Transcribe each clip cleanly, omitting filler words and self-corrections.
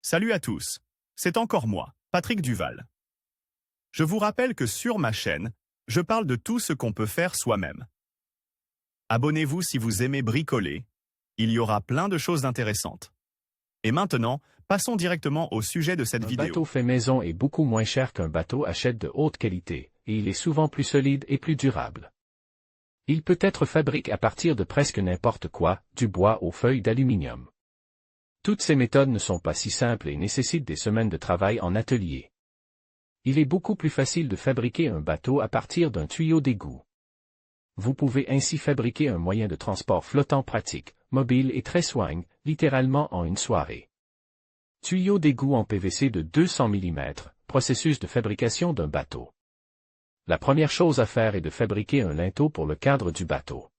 Salut à tous, c'est encore moi, Patrick Duval. Je vous rappelle que sur ma chaîne, je parle de tout ce qu'on peut faire soi-même. Abonnez-vous si vous aimez bricoler, il y aura plein de choses intéressantes. Et maintenant, passons directement au sujet de cette vidéo. Un bateau fait maison est beaucoup moins cher qu'un bateau achète de haute qualité, et il est souvent plus solide et plus durable. Il peut être fabriqué à partir de presque n'importe quoi, du bois aux feuilles d'aluminium. Toutes ces méthodes ne sont pas si simples et nécessitent des semaines de travail en atelier. Il est beaucoup plus facile de fabriquer un bateau à partir d'un tuyau d'égout. Vous pouvez ainsi fabriquer un moyen de transport flottant pratique, mobile et très soigne, littéralement en une soirée. Tuyau d'égout en PVC de 200 mm, processus de fabrication d'un bateau. La première chose à faire est de fabriquer un linteau pour le cadre du bateau.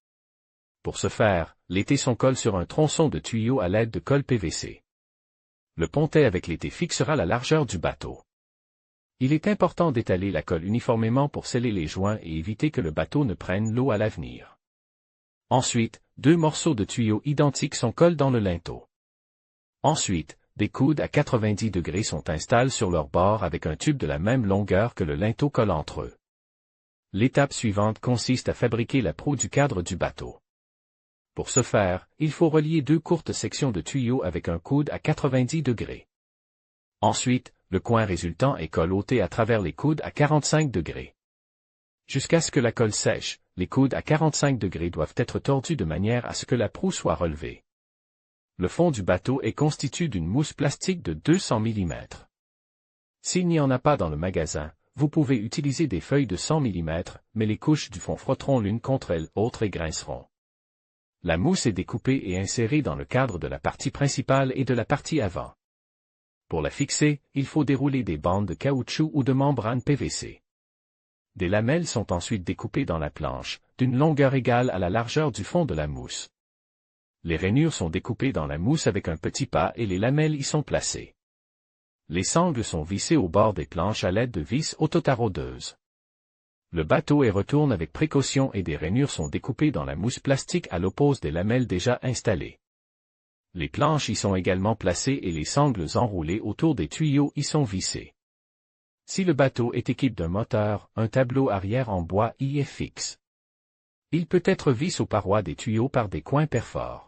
Pour ce faire, l'étain colle sur un tronçon de tuyau à l'aide de colle PVC. Le pontet avec l'étain fixera la largeur du bateau. Il est important d'étaler la colle uniformément pour sceller les joints et éviter que le bateau ne prenne l'eau à l'avenir. Ensuite, 2 morceaux de tuyaux identiques sont collés dans le linteau. Ensuite, des coudes à 90 degrés sont installés sur leur bord avec un tube de la même longueur que le linteau colle entre eux. L'étape suivante consiste à fabriquer la proue du cadre du bateau. Pour ce faire, il faut relier 2 courtes sections de tuyaux avec un coude à 90 degrés. Ensuite, le coin résultant est colloté à travers les coudes à 45 degrés. Jusqu'à ce que la colle sèche, les coudes à 45 degrés doivent être tordus de manière à ce que la proue soit relevée. Le fond du bateau est constitué d'une mousse plastique de 200 mm. S'il n'y en a pas dans le magasin, vous pouvez utiliser des feuilles de 100 mm, mais les couches du fond frotteront l'une contre l'autre et grinceront. La mousse est découpée et insérée dans le cadre de la partie principale et de la partie avant. Pour la fixer, il faut dérouler des bandes de caoutchouc ou de membrane PVC. Des lamelles sont ensuite découpées dans la planche, d'une longueur égale à la largeur du fond de la mousse. Les rainures sont découpées dans la mousse avec un petit pas et les lamelles y sont placées. Les sangles sont vissées au bord des planches à l'aide de vis autotaraudeuses. Le bateau est retourné avec précaution et des rainures sont découpées dans la mousse plastique à l'oppose des lamelles déjà installées. Les planches y sont également placées et les sangles enroulées autour des tuyaux y sont vissées. Si le bateau est équipé d'un moteur, un tableau arrière en bois y est fixe. Il peut être vissé aux parois des tuyaux par des coins perforés.